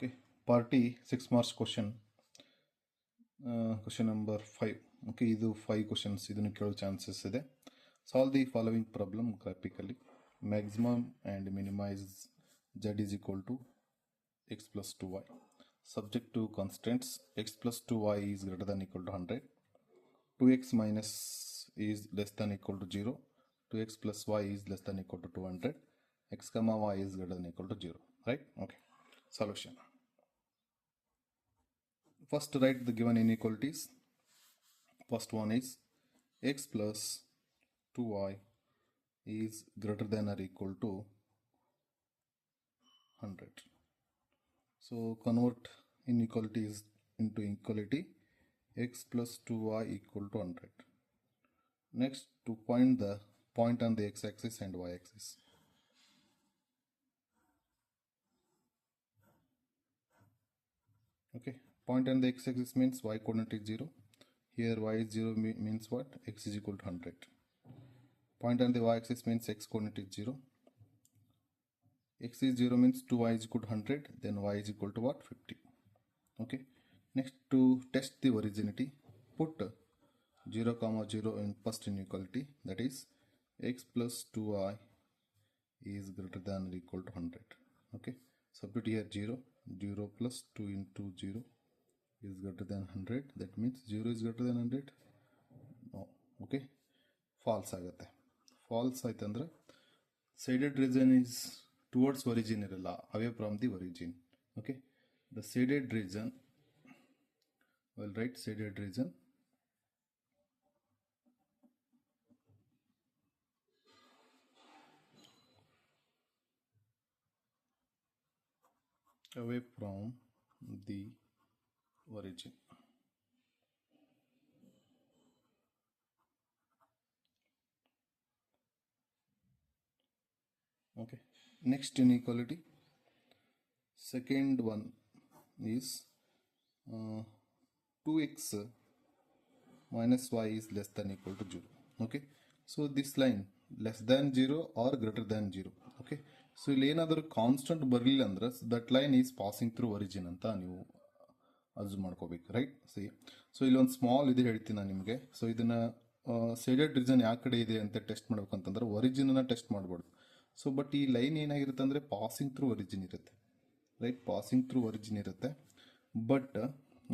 Okay, party 6 marks question. Question number 5. Okay, ಇದು 5 questions ಇದನ್ನು ಕೇಳೋ ಚಾನ್ಸಸ್ ಇದೆ. Solve the following problem graphically. Maximum and minimize z is equal to x plus 2y. Subject to constraints, x plus 2y is greater than equal to 100. 2x minus is less than equal to 0. 2x plus y is less than equal to 200. X comma y is greater than equal to 0. Right? Okay. Solution. First write the given inequalities. First one is x plus 2y is greater than or equal to 100. So convert inequalities into equality. X plus 2y equal to 100. Next, to find the point on the x-axis and y-axis. Okay, point on the x-axis means y coordinate is 0. Here y is 0 means what? X is equal to 100. Point on the y-axis means x coordinate is 0. X is 0 means 2y is equal to 100. Then y is equal to what? 50. Okay. Next, to test the originality, put 0 comma 0 in first inequality, that is x plus 2y is greater than or equal to 100. Okay, substitute here 0. 0 plus 2 into 0 is greater than 100. That means 0 is greater than 100. No. Okay, false ಆಗುತ್ತೆ. False ಆಯ್ತಂದ್ರೆ shaded region is towards origin ಇರಲ್ಲ, away from the origin. Okay, the shaded region, we'll write shaded region away from the origin. Okay, next inequality, second one is 2x minus y is less than equal to 0. Okay, so this line less than 0 or greater than 0. Okay, so ಇಲ್ಲಿ ಏನಾದರೂ constant ಬರಲಿಲ್ಲ ಅಂದ್ರೆ that line is passing through origin ಅಂತ ನೀವು assume ಮಾಡ್ಕೋಬೇಕು, right? So ಇಲ್ಲಿ ಒಂದು small ಇದು ಹೇಳ್ತೀನಿ ನಾನು ನಿಮಗೆ. ಸೊ ಇದನ್ನ ಶೇಡೆಡ್ ರೀಜನ್ ಯಾವ ಕಡೆ ಇದೆ ಅಂತ ಟೆಸ್ಟ್ ಮಾಡ್ಬೇಕಂತಂದ್ರೆ ಒರಿಜಿನನ್ನ ಟೆಸ್ಟ್ ಮಾಡ್ಬೋದು. ಸೊ ಬಟ್ ಈ ಲೈನ್ ಏನಾಗಿರುತ್ತೆ ಅಂದರೆ ಪಾಸಿಂಗ್ ಥ್ರೂ ಒರಿಜಿನ್ ಇರುತ್ತೆ, ರೈಟ್? ಪಾಸಿಂಗ್ ಥ್ರೂ ಒರಿಜಿನ್ ಇರುತ್ತೆ. ಬಟ್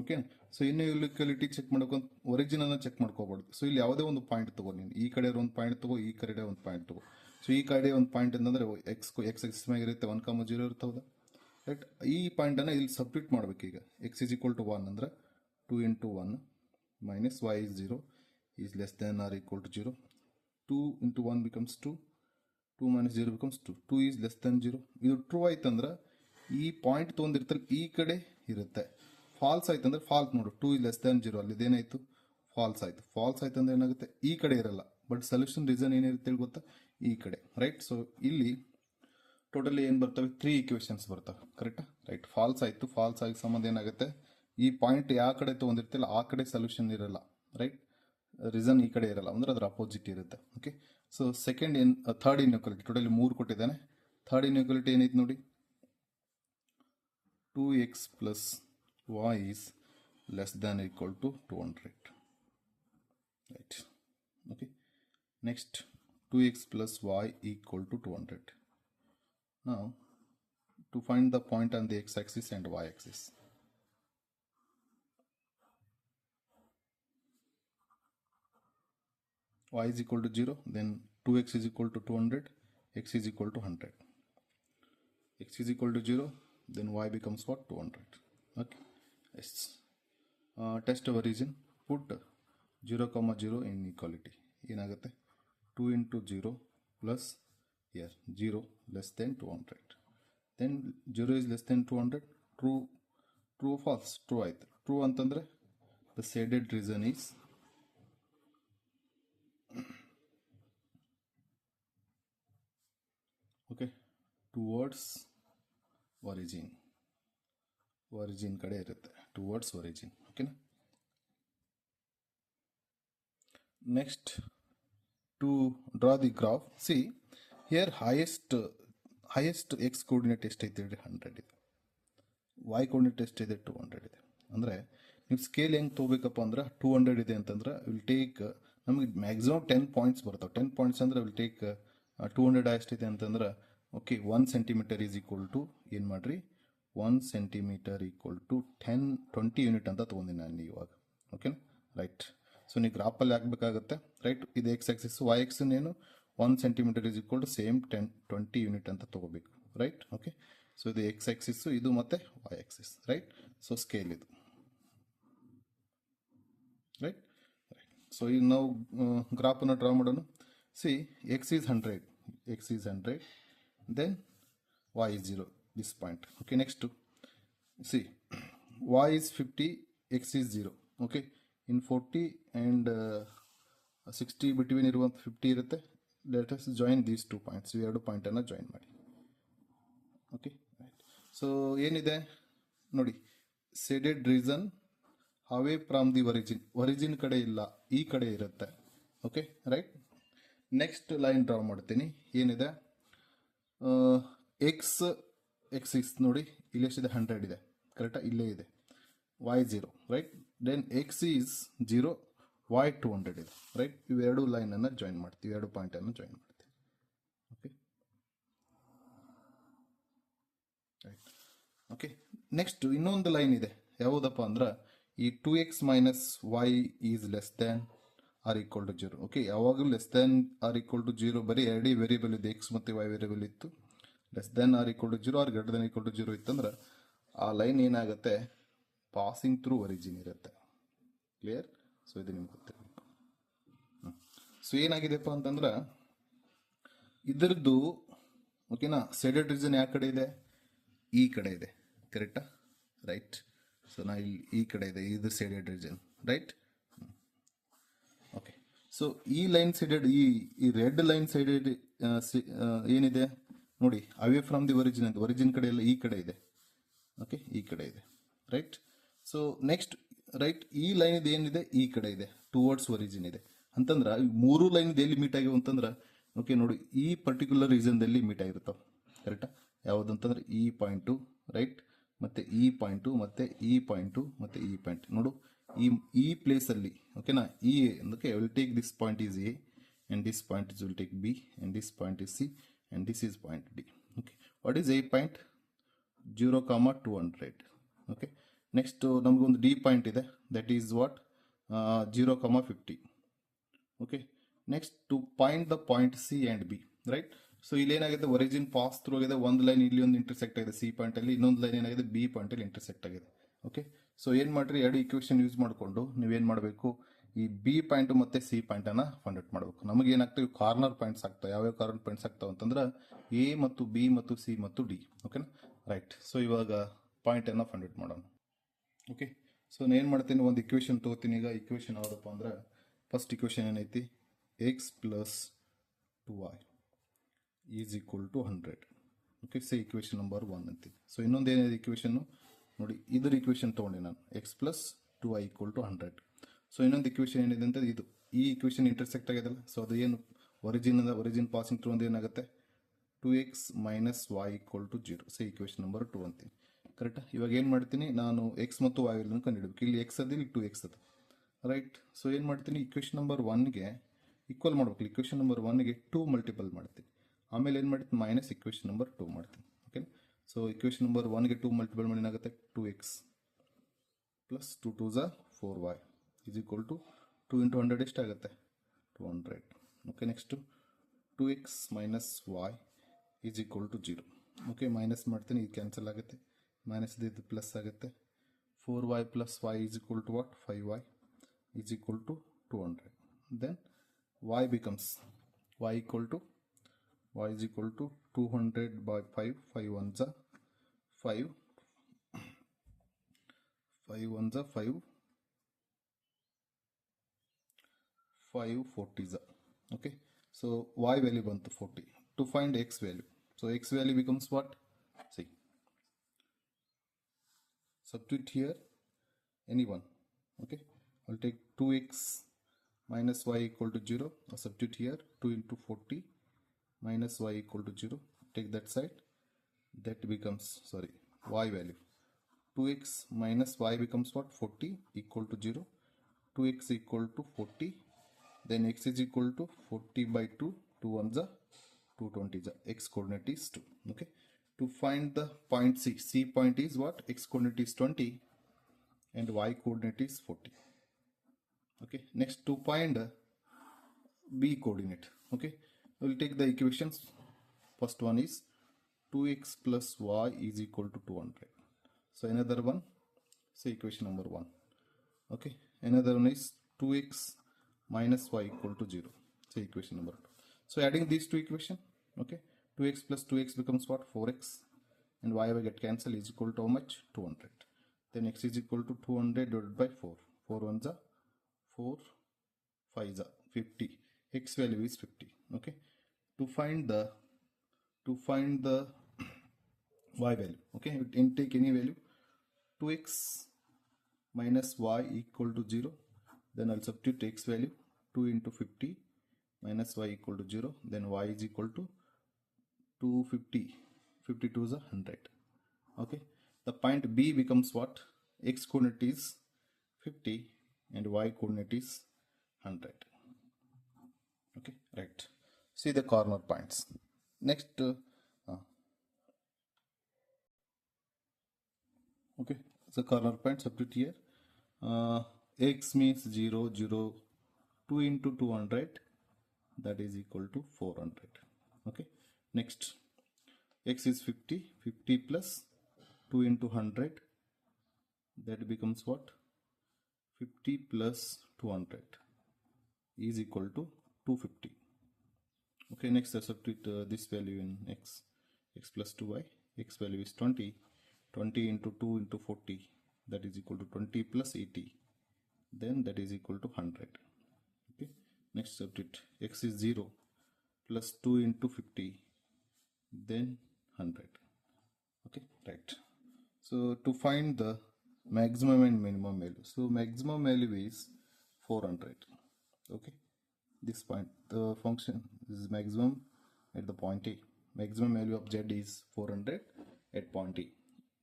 ಓಕೆ, ಸೊ ಇನ್ನು ಇಕ್ವಾಲಿಟಿ ಚೆಕ್ ಮಾಡ್ಕೊಂಡು ಒರಿಜಿನನ್ನ ಚೆಕ್ ಮಾಡ್ಕೋಬಾರ್ದು. ಸೊ ಇಲ್ಲಿ ಯಾವುದೇ ಒಂದು ಪಾಯಿಂಟ್ ತಗೋ, ನೀನು ಈ ಕಡೆ ಒಂದು ಪಾಯಿಂಟ್ ತಗೋ, ಈ ಕಡೆ ಒಂದು ಪಾಯಿಂಟ್ ತಗೋ. ಸೊ ಈ ಕಡೆ ಒಂದು ಪಾಯಿಂಟ್ ಅಂತಂದ್ರೆ ಎಕ್ಸ್ ಎಕ್ಸ್ ಮ್ಯಾಗಿರುತ್ತೆ 1,0 ಇರುತ್ತೆ, ಹೌದಾ? ರೈಟ್, ಈ ಪಾಯಿಂಟನ್ನು ಇಲ್ಲಿ ಸಬ್ಸ್ಟಿಟ್ಯೂಟ್ ಮಾಡ್ಬೇಕು. ಈಗ ಎಕ್ಸ್ ಇಸ್ ಈಕ್ವಲ್ ಟು 1 ಅಂದ್ರೆ 2 into 1 minus y is 0 is less than or equal to 0. 2 into 1 becomes 2. 2 minus 0 becomes 2. 2 is less than 0. ಇದು ಟ್ರೂ ಆಯ್ತಂದ್ರೆ ಈ ಪಾಯಿಂಟ್ ತೊಗೊಂಡಿರ್ತಲ್ಲ ಈ ಕಡೆ ಇರುತ್ತೆ. ಫಾಲ್ಸ್ ಆಯ್ತಂದ್ರೆ ಫಾಲ್ಸ್ ನೋಡು, 2 is less than 0 ಅಲ್ಲಿ ಇದೇನಾಯ್ತು? ಫಾಲ್ಸ್ ಆಯ್ತು. ಫಾಲ್ಸ್ ಆಯ್ತಂದ್ರೆ ಏನಾಗುತ್ತೆ? ಈ ಕಡೆ ಇರಲ್ಲ. ಬಟ್ ಸೊಲ್ಯೂಷನ್ ರೀಸನ್ ಏನಿರುತ್ತೆ ಗೊತ್ತಾ? ಈ ಕಡೆ, ರೈಟ್? ಸೊ ಇಲ್ಲಿ ಟೋಟಲಿ ಏನು ಬರ್ತವೆ? 3 ಈಕ್ವೇಶನ್ಸ್ ಬರ್ತವೆ, ಕರೆಕ್ಟಾ? ರೈಟ್, ಫಾಲ್ಸ್ ಆಯಿತು. ಫಾಲ್ಸ್ ಆಗಿ ಸಂಬಂಧ ಏನಾಗುತ್ತೆ? ಈ ಪಾಯಿಂಟ್ ಯಾವ ಕಡೆ ತೊಗೊಂಡಿರ್ತಿಲ್ಲ ಆ ಕಡೆ ಸೊಲ್ಯೂಷನ್ ಇರಲ್ಲ, ರೈಟ್? ರೀಸನ್ ಈ ಕಡೆ ಇರಲ್ಲ ಅಂದ್ರೆ ಅದ್ರ ಅಪೋಸಿಟ್ ಇರುತ್ತೆ. Okay, so second third inequality totally 3 ಕೊಟ್ಟಿದ್ದಾನೆ. ಥರ್ಡ್ ಇನ್ಇಕ್ವಾಲಿಟಿ ಏನೈತೆ ನೋಡಿ, 2x plus y is less than or equal to 200, right? Okay, next 2x plus y equal to 200. Now to find the point on the x-axis and y-axis. Y is equal to 0, then 2x is equal to 200, x is equal to 100. X is equal to 0, then y becomes what? 200. Okay, yes. Test origin, put 0 comma 0 in equality. ಏನಾಗುತ್ತೆ? 2 into 0 plus here 0 less than 200. Then 0 is less than 200. True, true, false? True ಆಯ್ತು. True ಅಂತಂದ್ರೆ the shaded region is okay towards origin. Origin ಕಡೆ ಇರುತ್ತೆ, towards origin. ಓಕೆನಾ? Next, to draw the graph, see here highest x coordinate ಎಷ್ಟೈತೆ ಹೇಳಿ? 100 ಇದೆ. y coordinate ಎಷ್ಟಿದೆ 200 ಇದೆ. ಅಂದರೆ ನೀವು ಸ್ಕೇಲ್ ಹೆಂಗೆ ತೊಗೋಬೇಕಪ್ಪ ಅಂದ್ರೆ 200 ಇದೆ ಅಂತಂದ್ರೆ ವಿಲ್ ಟೇಕ್ ನಮಗೆ ಮ್ಯಾಕ್ಸಿಮಮ್ 10 ಪಾಯಿಂಟ್ಸ್ ಬರ್ತಾವೆ. 10 ಪಾಯಿಂಟ್ಸ್ ಅಂದ್ರೆ ವಿಲ್ ಟೇಕ್ 200 ಎಷ್ಟಿದೆ ಅಂತಂದ್ರೆ okay 1 centimetre is equal to ಏನು ಮಾಡಿರಿ 1 ಸೆಂಟಿಮೀಟರ್ ಈಕ್ವಲ್ ಟು 20 ಯೂನಿಟ್ ಅಂತ ತೊಗೊಂಡಿನಿ ನಾನು ಇವಾಗ. ಓಕೆನಾ ರೈಟ್. ಸೊ ನೀವು ಗ್ರಾಫಲ್ಲಿ ಹಾಕಬೇಕಾಗುತ್ತೆ ರೈಟ್. ಇದು ಎಕ್ಸ್ ಆಕ್ಸಿಸ್, ವೈ ಎಕ್ಸ್ ಏನು 1 centimetre is equal to same 20 unit ಅಂತ ತೊಗೋಬೇಕು ರೈಟ್. ಓಕೆ ಸೊ ಇದು ಎಕ್ಸ್ ಆಕ್ಸಿಸ್ಸು, ಇದು ಮತ್ತೆ Y axis right. So scale ಇದು ರೈಟ್. ಸೊ ಈಗ ನಾವು ಗ್ರಾಫನ್ನು ಡ್ರಾ ಮಾಡೋಣ. See X is 100, then y is 0, this point. Okay, next to see y is 50, x is 0. Okay, in 40 and 60 between ಇರುವಂಥ 50 ಇರುತ್ತೆ. let us join these 2 points. ಈ ಎರಡು ಪಾಯಿಂಟನ್ನು ಜಾಯಿನ್ ಮಾಡಿ. Okay right. ಸೊ ಏನಿದೆ ನೋಡಿ, shaded reason away from the origin ಕಡೆ ಇಲ್ಲ, ಈ ಕಡೆ ಇರುತ್ತೆ. Okay right. Next line draw ಮಾಡ್ತೀನಿ. ಏನಿದೆ ಎಕ್ಸ್ ನೋಡಿ ಇಲ್ಲಿ ಎಷ್ಟಿದೆ 100 ಇದೆ ಕರೆಕ್ಟಾ, ಇಲ್ಲೇ ಇದೆ. y 0 ರೈಟ್. ದೆನ್ ಎಕ್ಸ್ ಈಸ್ 0, y 200 ಇದೆ ರೈಟ್. ಇವೆರಡು ಲೈನನ್ನು ಜಾಯಿನ್ ಮಾಡ್ತೀವಿ, ಎರಡು ಪಾಯಿಂಟನ್ನು ಜಾಯಿನ್ ಮಾಡ್ತೀವಿ. Okay right. ಓಕೆ ನೆಕ್ಸ್ಟ್ ಇನ್ನೊಂದು ಲೈನ್ ಇದೆ, ಯಾವುದಪ್ಪ ಅಂದ್ರೆ ಈ 2x minus y is less than or equal to 0. Okay ಯಾವಾಗಲೂ less than or equal to 0 ಬರೀ ಎರಡೇ ವೇರಿಯಬಲ್ ಇದೆ, ಎಕ್ಸ್ ಮತ್ತು ವೈ ವೇರಿಯಬಲ್ ಇತ್ತು. Less than or equal to 0 or greater than equal to 0 ಇತ್ತಂದ್ರೆ ಆ ಲೈನ್ ಏನಾಗುತ್ತೆ, ಪಾಸಿಂಗ್ ಥ್ರೂ ಒರಿಜಿನ್ ಇರುತ್ತೆ. ಕ್ಲಿಯರ್. ಸೊ ಇದು ನಿಮ್ಗೆ ಗೊತ್ತಿರಬೇಕು. ಸೊ ಏನಾಗಿದೆಪ್ಪ ಅಂತಂದ್ರೆ ಇದರದ್ದು ಓಕೆನಾ, ಶೇಡೆಡ್ ರೀಸನ್ ಯಾವ ಕಡೆ ಇದೆ, ಈ ಕಡೆ ಇದೆ ಕರೆಕ್ಟಾ ರೈಟ್. ಸೊ ನಾ ಇಲ್ಲಿ ಈ ಕಡೆ ಇದೆ, ಇದು shaded region right. Okay so ಈ ಲೈನ್ ಸೈಡೆಡ್, ಈ ರೆಡ್ ಲೈನ್ ಸೈಡೆಡ್ ಏನಿದೆ ನೋಡಿ, ಅವೇ ಫ್ರಮ್ ದಿ ಒರಿಜಿನ್ ಅಂತ, ಒರಿಜಿನ್ ಕಡೆ ಎಲ್ಲ ಈ ಕಡೆ ಇದೆ. ಓಕೆ ಈ ಕಡೆ ಇದೆ ರೈಟ್. ಸೊ ನೆಕ್ಸ್ಟ್ ರೈಟ್, ಈ ಲೈನ್ ಇದು ಏನಿದೆ ಈ ಕಡೆ ಇದೆ, ಟುವರ್ಡ್ಸ್ ಒರಿಜಿನ್ ಇದೆ ಅಂತಂದ್ರೆ ಮೂರು ಲೈನ್ ಎಲ್ಲಿ ಮೀಟ್ ಆಗಿವೆ ಅಂತಂದ್ರೆ ಓಕೆ ನೋಡಿ, ಈ ಪರ್ಟಿಕ್ಯುಲರ್ ರೀಸನ್ದಲ್ಲಿ ಮೀಟ್ ಆಗಿರ್ತಾವೆ ಕರೆಕ್ಟಾ. ಯಾವುದಂತಂದ್ರೆ ಈ ಪಾಯಿಂಟು ರೈಟ್, ಮತ್ತೆ ಈ ಪಾಯಿಂಟು, ಮತ್ತೆ ಈ ಪಾಯಿಂಟು, ಮತ್ತೆ ಈ ಪಾಯಿಂಟ್ ನೋಡು, ಈ ಪ್ಲೇಸಲ್ಲಿ ಓಕೆನಾ. ಈ ಅದಕ್ಕೆ will take this point is A and this point is will take B and this point is C and this is point D. Okay, what is A point? 0, 200. Okay, next ನಮಗೊಂದು D point ಇದೆ, that is what 0, 50. Okay, next to find the point C and B right. So ಇಲ್ಲಿ ಏನಾಗಿದೆ, origin pass through ಆಗಿದೆ, ಒಂದು line ಇಲ್ಲಿ ಒಂದು intersect ಆಗಿದೆ C point ಅಲ್ಲಿ, ಇನ್ನೊಂದು ಲೈನ್ ಏನಾಗಿದೆ ಬಿ ಪಾಯಿಂಟ್ ಅಲ್ಲಿ ಇಂಟರ್ಸೆಕ್ಟ್ ಆಗಿದೆ. ಓಕೆ ಸೊ ಏನ್ ಮಾಡ್ರಿ, ಎರಡು ಇಕ್ವೇಶನ್ ಯೂಸ್ ಮಾಡಿಕೊಂಡು ನೀವೇನ್ ಮಾಡಬೇಕು, ಈ ಬಿ ಪಾಯಿಂಟ್ ಮತ್ತೆ ಸಿ ಪಾಯಿಂಟ್ ಅನ್ನ ಫೈಂಡ್ ಔಟ್ ಮಾಡಬೇಕು. ನಮಗೆ ಏನಾಗ್ತವೆ, ಕಾರ್ನರ್ ಪಾಯಿಂಟ್ಸ್ ಆಗ್ತಾವೆ. ಯಾವ್ಯಾವ ಕಾರ್ನರ್ ಪಾಯಿಂಟ್ಸ್ ಆಗ್ತಾವೆ ಅಂತಂದ್ರೆ ಎ ಮತ್ತು ಬಿ ಮತ್ತು ಸಿ ಮತ್ತು ಡಿ. ಓಕೆನಾ ರೈಟ್. ಸೊ ಇವಾಗ ಪಾಯಿಂಟ್ ಅನ್ನ ಫೈಂಡ್ ಔಟ್ ಮಾಡೋಣ. ಓಕೆ ಸೊ ನಾನು ಏನು ಮಾಡ್ತೀನಿ, ಒಂದು ಇಕ್ವೇಶನ್ ತಗೋತೀನಿ. ಈಗ ಇಕ್ವೇಶನ್ ಯಾವುದಪ್ಪ ಅಂದ್ರೆ ಫಸ್ಟ್ ಇಕ್ವೇಶನ್ ಏನೈತಿ, X plus 2y is equal to 100. Okay so equation number 1 ಅಂತೀನಿ. ಸೊ ಇನ್ನೊಂದು ಏನಿದೆ ಇಕ್ವೇಶನ್ ನೋಡಿ, ಇದ್ರ ಇಕ್ವೇಶನ್ ತೊಗೊಂಡೆ ನಾನು, X plus 2y equal to 100. So ಇನ್ನೊಂದು ಇಕ್ವೇಶನ್ ಏನಿದೆ ಅಂತ ಇದು, ಈ ಇಕ್ವೇಶನ್ ಇಂಟರ್ಸೆಕ್ಟ್ ಆಗಿದೆಲ್ಲ, ಸೊ ಅದು ಏನು ಒರಿಜಿನ್ ಪಾಸಿಂಗ್ ಥ್ರೂ ಒಂದು ಏನಾಗುತ್ತೆ 2x minus y equal to 0. So equation number 2 ಅಂತೀನಿ ಕರೆಕ್ಟಾ. ಇವಾಗ ಏನು ಮಾಡ್ತೀನಿ, ನಾನು ಎಕ್ಸ್ ಮತ್ತು y ಅನ್ನು ಕಂಡುಹಿಡಬೇಕು. ಇಲ್ಲಿ ಎಕ್ಸ್ ಅದು, ಇಲ್ಲಿ 2x ಅದು ರೈಟ್. ಸೊ ಏನು ಮಾಡ್ತೀನಿ, ಇಕ್ವೇಶನ್ ನಂಬರ್ 1ಗೆ ಈಕ್ವಲ್ ಮಾಡ್ಬೇಕು. ಇಕ್ವೇಶನ್ ನಂಬರ್ 1ಗೆ 2 ಮಲ್ಟಿಪಲ್ ಮಾಡ್ತೀನಿ, ಆಮೇಲೆ ಏನು ಮಾಡ್ತೀನಿ ಮೈನಸ್ ಇಕ್ವೇಶನ್ ನಂಬರ್ 2 ಮಾಡ್ತೀನಿ. ಓಕೆ ಸೊ ಇಕ್ವೇಶನ್ ನಂಬರ್ 1ಗೆ 2 ಮಲ್ಟಿಪಲ್ ಮಾಡಿ ಏನಾಗುತ್ತೆ 2x plus 2 2 4y is equal to 2 into 100 ಎಷ್ಟಾಗುತ್ತೆ 200. Okay next 2x minus y is equal to 0. Okay minus ಮಾಡ್ತೀನಿ, ಇದು ಕ್ಯಾನ್ಸಲ್ ಆಗುತ್ತೆ, ಮೈನಸ್ ಇದು ಪ್ಲಸ್ ಆಗುತ್ತೆ. 4y plus y is equal to what, 5y is equal to 200. then y becomes y equal to y is equal to 200 by 5, 5 ones are 5, 5 ones are 5, 5 40s are. Okay, so y value bantu 40. To find x value, so x value becomes what, see, substitute here any one. Okay, I'll take 2x minus y equal to 0, I'll substitute here 2 into 40 minus y equal to 0, take that side, that becomes, sorry, y value 2x minus y becomes what? 40 equal to 0. 2x equal to 40. Then x is equal to 40 by 2. 2 ones are 220. X coordinate is 2. Okay. To find the point C. C point is what? X coordinate is 20 and y coordinate is 40. Okay. Next, to find B coordinate. Okay. We'll take the equations. First one is 2x plus y is equal to 200. So another one, say equation number 1. Okay. Another one is 2x minus y equal to 0. Say equation number 2. So adding these two equations, okay, 2x plus 2x becomes what? 4x, and y will get cancelled, is equal to how much? 200. Then x is equal to 200 divided by 4. 4 ones are 4, 5 are 50. X value is 50. Okay. To find the y value, okay, you can take any value. 2x minus y equal to 0. Then I'll substitute x value. 2 into 50 minus y equal to 0. Then y is equal to 250. 52 is 100. Okay. The point B becomes what? X coordinate is 50 and y coordinate is 100. Okay. Right. See the corner points. Next. Okay. The corner point substitute here. X means 0, 0. 2 into 200, that is equal to 400. Okay. Next, x is 50. 50 plus 2 into 100, that becomes what? 50 plus 200 is equal to 250. Okay. Next, I substitute this value in x. X plus 2y. X value is 20. 20 into 2 into 40, that is equal to 20 plus 80. Then that is equal to 100. Okay. Next, substitute x is 0 plus 2 into 50, then 100. Okay. Right. So to find the maximum and minimum value, so maximum value is 400. Okay. This point, the function is maximum at the point A. Maximum value of z is 400 at point A.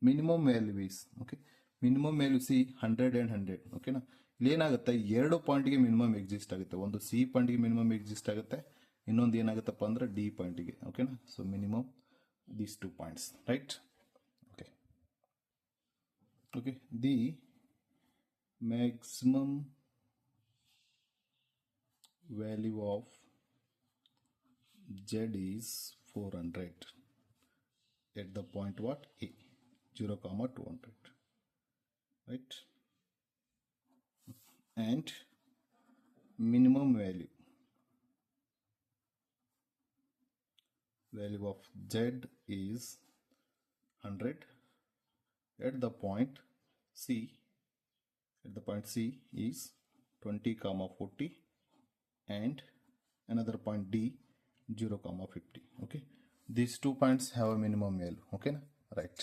Minimum value is, okay, minimum value see 100 and 100. Okay na. ಇಲ್ಲಿ ಏನಾಗುತ್ತೆ, 2 ಪಾಯಿಂಟ್ಗೆ minimum exist ಆಗುತ್ತೆ. ಒಂದು C ಪಾಯಿಂಟ್ಗೆ minimum exist ಆಗುತ್ತೆ, ಇನ್ನೊಂದು ಏನಾಗುತ್ತಪ್ಪ ಅಂದ್ರೆ D ಪಾಯಿಂಟ್ಗೆ. ಓಕೆನಾ. So minimum these 2 points, right. Okay. Okay. The maximum value of z is 400 at the point what? A, 0, 200, right? And minimum value of z is 100 at the point C. At the point C is 20, 40, and another point D 0, 50. Okay. These 2 points have a minimum value. Okay. Right.